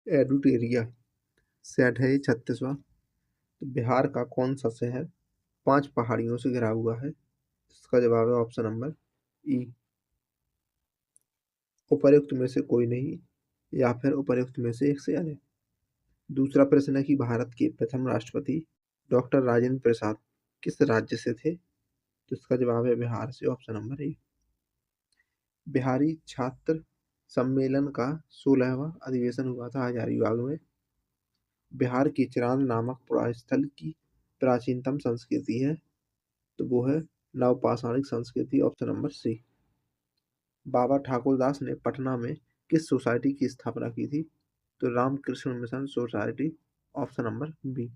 एडुटेरिया set है ये 36वां। तो बिहार का कौन सा शहर 5 पहाड़ियों से घिरा हुआ है? इसका जवाब है ऑप्शन नंबर ई, उपर्युक्त में से कोई नहीं या फिर उपर्युक्त में से एक से अधिक। दूसरा प्रश्न है कि भारत के प्रथम राष्ट्रपति डॉक्टर राजेंद्र प्रसाद किस राज्य से थे? तो इसका जवाब है बिहार से, ऑप्शन नंबर ए। बिहारी छात्र सम्मेलन का 16वां अधिवेशन हुआ था हजारीबाग में। बिहार की चिरांद नामक पुरास्थल की प्राचीनतम संस्कृति है, तो वो है नवपाषाणिक संस्कृति, ऑप्शन नंबर सी। बाबा ठाकुरदास ने पटना में किस सोसाइटी की स्थापना की थी? तो Ramakrishna Mission Society, option number B.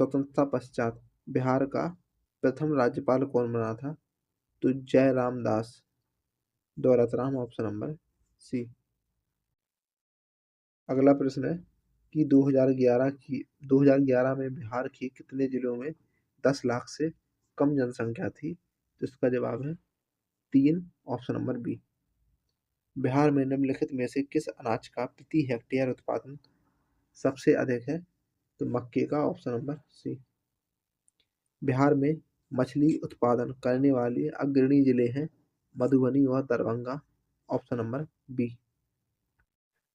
स्वतंत्रता पश्चात बिहार का प्रथम राज्यपाल कौन बना था? तो जयराम दास दौलतराम, ऑप्शन नंबर सी। अगला प्रश्न है कि 2011 में बिहार के कितने जिलों में 10 लाख से कम जनसंख्या थी? तो इसका जवाब है 3, ऑप्शन नंबर बी। बिहार में निम्नलिखित में से किस अनाज का प्रति हेक्टेयर उत्पादन सबसे अधिक है? तो मक्के का, ऑप्शन नंबर सी। बिहार में मछली उत्पादन करने वाले अग्रणी जिले हैं मधुबनी और दरभंगा, ऑप्शन नंबर बी।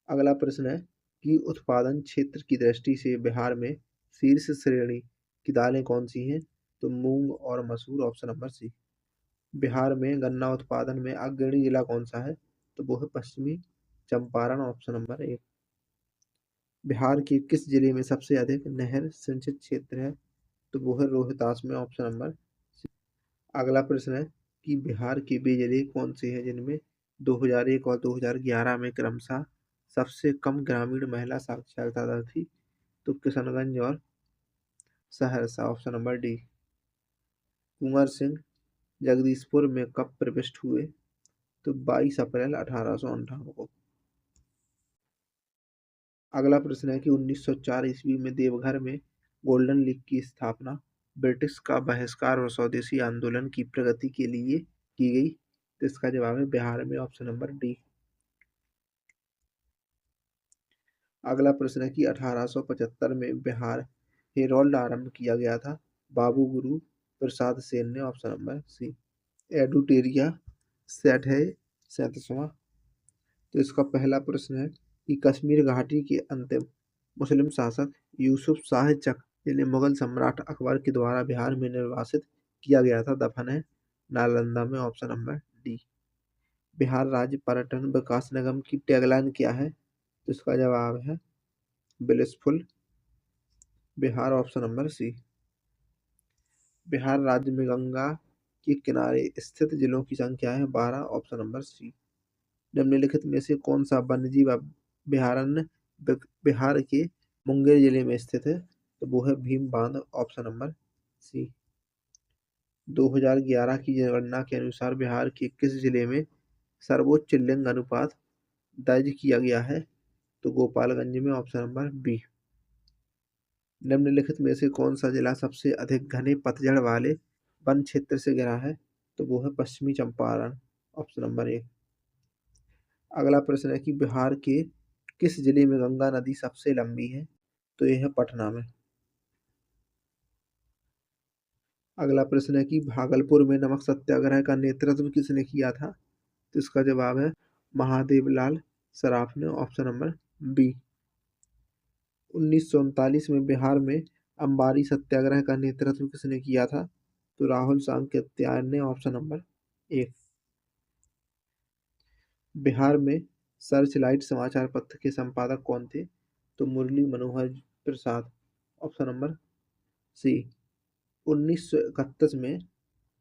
अगला प्रश्न है कि उत्पादन क्षेत्र की दृष्टि से बिहार में शीर्ष श्रेणी की दालें कौन सी हैं? तो मूंग और मसूर, ऑप्शन नंबर सी। बिहार में गन्ना उत्पादन में अग्रणी जिला कौन सा है? तो वो है पश्चिमी चंपारण, ऑप्शन नंबर एक। बिहार के किस जिले में सबसे अधिक नहर सिंचित क्षेत्र है? तो वो है रोहतास में, ऑप्शन नंबर सी। अगला प्रश्न है कि बिहार के वे जिले कौन से हैं जिनमें 2001 और 2011 में क्रमशः सबसे कम ग्रामीण महिला साक्षरता दर थी? तो किशनगंज और Saharsa, option number D. Kunwar Singh Jagdishpur में कब प्रविष्ट हुए? तो 22 अप्रैल 1858 को। अगला प्रश्न है कि 1904 ईस्वी में देवघर में गोल्डन लीग की स्थापना ब्रिटिश का बहिष्कार और स्वदेशी आंदोलन की प्रगति के लिए की गई। तो इसका जवाब है बिहार में, ऑप्शन नंबर डी। अगला प्रश्न है कि 1875 में बिहार हेरोल्ड आरंभ किया गया था बाबू गुरु प्रसाद सेन ने, ऑप्शन नंबर सी। एडुटेरिया सेट है 37वां। तो इसका पहला प्रश्न है कि कश्मीर घाटी के अंतिम मुस्लिम शासक यूसुफ शाह चक जिन्हें मुगल सम्राट अकबर के द्वारा बिहार में निर्वासित किया गया था दफन है नालंदा में, ऑप्शन नंबर डी। बिहार राज्य पर्यटन विकास निगम की टैगलाइन क्या है? तो इसका जवाब है blissful Bihar, option number C. Bihar राज्य में गंगा के किनारे स्थित जिलों की संख्या है 12, ऑप्शन नंबर सी। निम्नलिखित में से कौन सा वन्यजीव अभयारण्य बिहार के मुंगेर जिले में स्थित है? तो वो है भीम बांध, ऑप्शन नंबर सी। 2011 की जनगणना के अनुसार बिहार के किस जिले में सर्वोच्च लिंग अनुपात दर्ज किया गया है? तो गोपालगंज में, ऑप्शन नंबर बी। निम्नलिखित में से कौन सा जिला सबसे अधिक घने पतझड़ वाले वन क्षेत्र से घिरा है? तो वो है पश्चिमी चंपारण, ऑप्शन नंबर एक। अगला प्रश्न है कि बिहार के किस जिले में गंगा नदी सबसे लंबी है? तो यह है पटना में। अगला प्रश्न है कि भागलपुर में नमक सत्याग्रह का नेतृत्व किसने किया था? तो इसका जवाब है महादेवलाल सराफ ने, ऑप्शन नंबर बी। 1939 में बिहार में अंबारी सत्याग्रह का नेतृत्व किसने किया था? तो राहुल सांकृत्यायन ने, ऑप्शन नंबर एक। बिहार में सर्चलाइट समाचार पत्र के संपादक कौन थे? तो मुरली मनोहर प्रसाद, ऑप्शन नंबर सी। 1931 में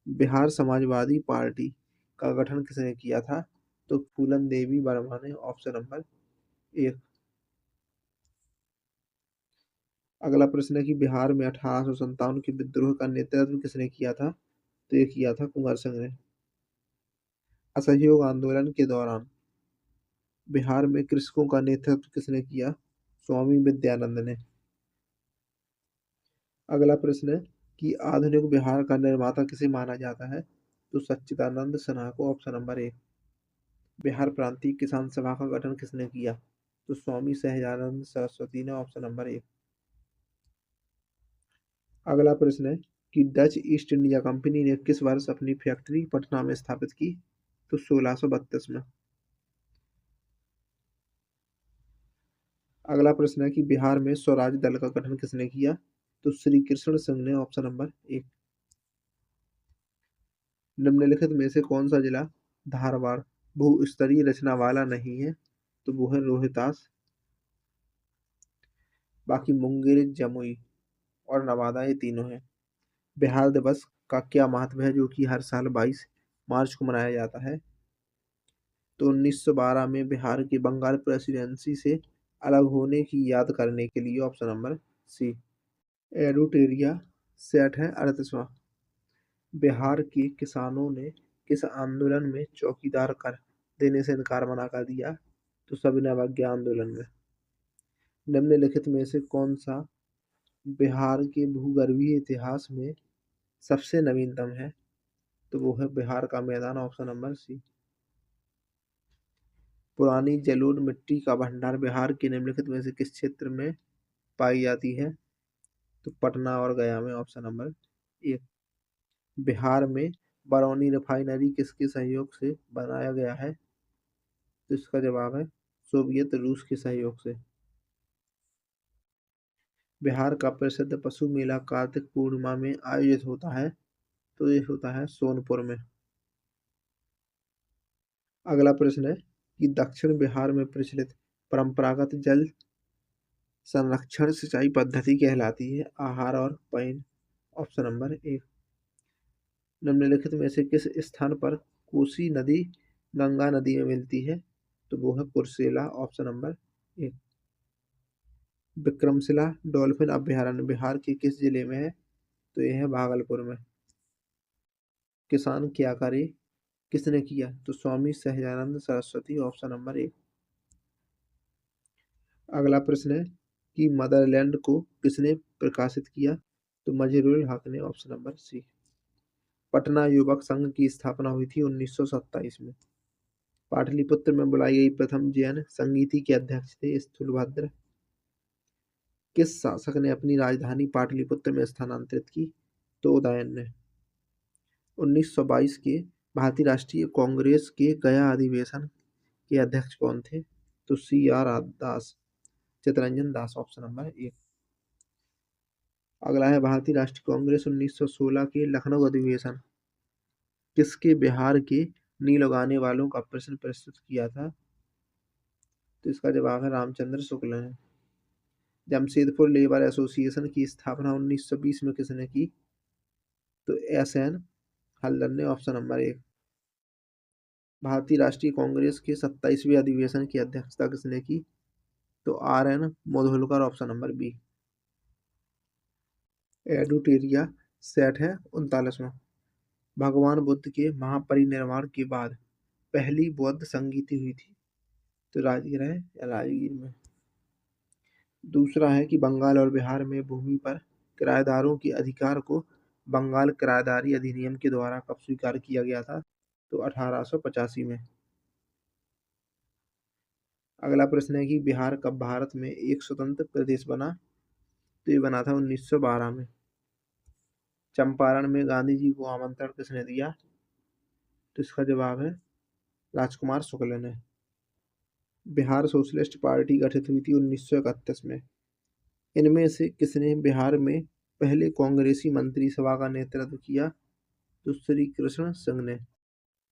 बिहार समाजवादी पार्टी का गठन किसने किया था? तो फूलन देवी वर्मा ने, ऑप्शन नंबर एक। अगला प्रश्न है कि बिहार में 1857 के विद्रोह का नेतृत्व किसने किया था? तो ये किया था कुंवर सिंह ने। असहयोग आंदोलन के दौरान बिहार में कृषकों का नेतृत्व किसने किया? स्वामी विद्यानंद ने। अगला प्रश्न है कि आधुनिक बिहार का निर्माता किसे माना जाता है? तो सच्चिदानंद सिन्हा को, ऑप्शन नंबर एक। बिहार प्रांतीय किसान सभा का गठन किसने किया? तो स्वामी सहजानंद सरस्वती ने, ऑप्शन नंबर एक। अगला प्रश्न है कि डच ईस्ट इंडिया कंपनी ने किस वर्ष अपनी फैक्ट्री पटना में स्थापित की? तो 1632 में। अगला प्रश्न है कि बिहार में स्वराज दल का गठन किसने किया? तो श्री कृष्ण सिंह ने, ऑप्शन नंबर एक। निम्नलिखित में से कौन सा जिला धारवाड़ भू-स्तरीय रचना वाला नहीं है? तो वो है रोहतास। बाकी मुंगेर, जमुई और नवादा, ये तीनों हैं। बिहार दिवस का क्या महत्व है जो कि हर साल 22 मार्च को मनाया जाता है? तो 1912 में बिहार के बंगाल प्रेसिडेंसी से अलग होने की याद करने के लिए, ऑप्शन नंबर सी। एडुटेरिया सेट है 38वां। बिहार के किसानों ने किस आंदोलन में चौकीदार कर देने से इनकार मना कर दिया? तो सविनय अवज्ञा आंदोलन में। निम्नलिखित में से कौन सा बिहार के भूगर्भीय इतिहास में सबसे नवीनतम है? तो वो है बिहार का मैदान, ऑप्शन नंबर सी। पुरानी जलोढ़ मिट्टी का भंडार बिहार के निम्नलिखित में से किस क्षेत्र में पाई जाती है? तो पटना और गया में, ऑप्शन नंबर एक। बिहार में बरौनी रिफाइनरी किसके सहयोग से बनाया गया है? तो इसका जवाब है सोवियत रूस के सहयोग से। बिहार का प्रसिद्ध पशु मेला कार्तिक पूर्णिमा में आयोजित होता है? तो ये होता है सोनपुर में। अगला प्रश्न है कि दक्षिण बिहार में प्रचलित परंपरागत जल संरक्षण सिंचाई पद्धति कहलाती है? आहार और पईन, ऑप्शन नंबर एक। निम्नलिखित में से किस स्थान पर कोसी नदी गंगा नदी में मिलती है? तो वो है कुर्सेला, ऑप्शन नंबर एक। विक्रमशिला डॉल्फिन अभयारण्य बिहार के किस जिले में है? तो यह है भागलपुर में। किसान क्या करे किसने किया? तो स्वामी सहजानंद सरस्वती, ऑप्शन नंबर एक। अगला प्रश्न है कि मदरलैंड को किसने प्रकाशित किया? तो मजरूल हक ने, ऑप्शन नंबर सी। पटना युवक संघ की स्थापना हुई थी 1927 में। पाटलिपुत्र में बुलाई गई प्रथम जैन संगीति के अध्यक्ष थे स्थूलभद्र। किस शासक ने अपनी राजधानी पाटलिपुत्र में स्थानांतरित की? तो उदयन ने। 1922 के भारतीय राष्ट्रीय कांग्रेस के गया अधिवेशन के अध्यक्ष कौन थे? तो CR दास, चितरंजन दास, ऑप्शन नंबर एक। अगला है भारतीय राष्ट्रीय कांग्रेस 1916 के लखनऊ अधिवेशन किसके बिहार के नील उगाने वालों का प्रश्न प्रस्तुत किया था? तो इसका जवाब है रामचंद्र शुक्ल ने। जमशेदपुर लेबर एसोसिएशन की स्थापना 1920 में किसने की? तो SN हल्दर ने, ऑप्शन नंबर एक। भारतीय राष्ट्रीय कांग्रेस के 27वें अधिवेशन की अध्यक्षता किसने की? तो RN Modholkar, option number B. एडुटेरिया सेट है 39वां। भगवान बुद्ध के महापरिनिर्वाण के बाद पहली बौद्ध संगीति हुई थी? तो राजगीर है या राजगीर में। दूसरा है कि बंगाल और बिहार में भूमि पर किराएदारों के अधिकार को बंगाल किराएदारी अधिनियम के द्वारा कब स्वीकार किया गया था? तो 1885 में। अगला प्रश्न है कि बिहार कब भारत में एक स्वतंत्र प्रदेश बना? तो ये बना था 1912 में। चंपारण में गांधी जी को आमंत्रण किसने दिया? तो इसका जवाब है राजकुमार शुक्ल ने। बिहार सोशलिस्ट पार्टी गठित हुई थी 1931 में। इनमें से किसने बिहार में पहले कांग्रेसी मंत्रिसभा का नेतृत्व किया? तो श्री कृष्ण सिंह ने।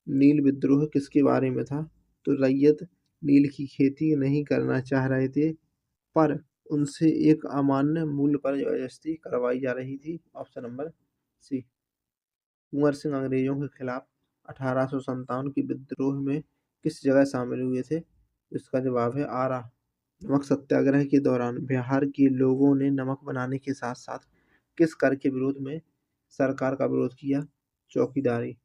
नील विद्रोह किसके बारे में था? तो रैयत नील की खेती नहीं करना चाह रहे थे पर उनसे एक अमान्य मूल्य पर जबरदस्ती करवाई जा रही थी, ऑप्शन नंबर सी। कुंवर सिंह अंग्रेजों के खिलाफ 1857 के विद्रोह में किस जगह शामिल हुए थे? इसका जवाब है आरा। नमक सत्याग्रह के दौरान बिहार के लोगों ने नमक बनाने के साथ साथ किस कर के विरोध में सरकार का विरोध किया? चौकीदारी।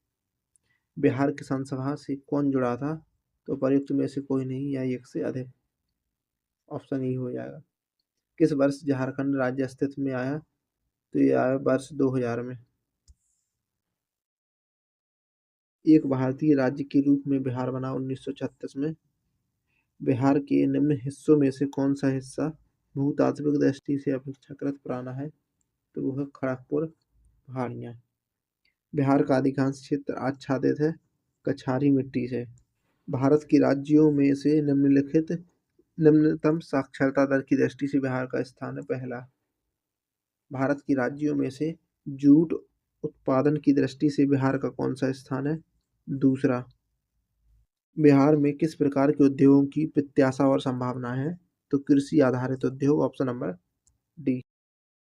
बिहार किसान सभा से कौन जुड़ा था? तो प्रयुक्त में से कोई नहीं या एक से अधिक, ऑप्शन ई हो जाएगा। किस वर्ष झारखंड राज्य अस्तित्व में आया? तो ये आया वर्ष 2000 में। एक भारतीय राज्य के रूप में बिहार बना 1936 में। बिहार के निम्न हिस्सों में से कौन सा हिस्सा भूतात्विक दृष्टि से अपेक्षाकृत पुराना है? तो वो है खड़गपुर पहाड़ियाँ। बिहार का अधिकांश क्षेत्र आच्छादित है कछारी मिट्टी से। भारत के राज्यों में से निम्नतम साक्षरता दर की दृष्टि से बिहार का स्थान है पहला। भारत के राज्यों में से जूट उत्पादन की दृष्टि से बिहार का कौन सा स्थान है? दूसरा। बिहार में किस प्रकार के उद्योगों की प्रत्याशा और संभावना है? तो कृषि आधारित उद्योग ऑप्शन नंबर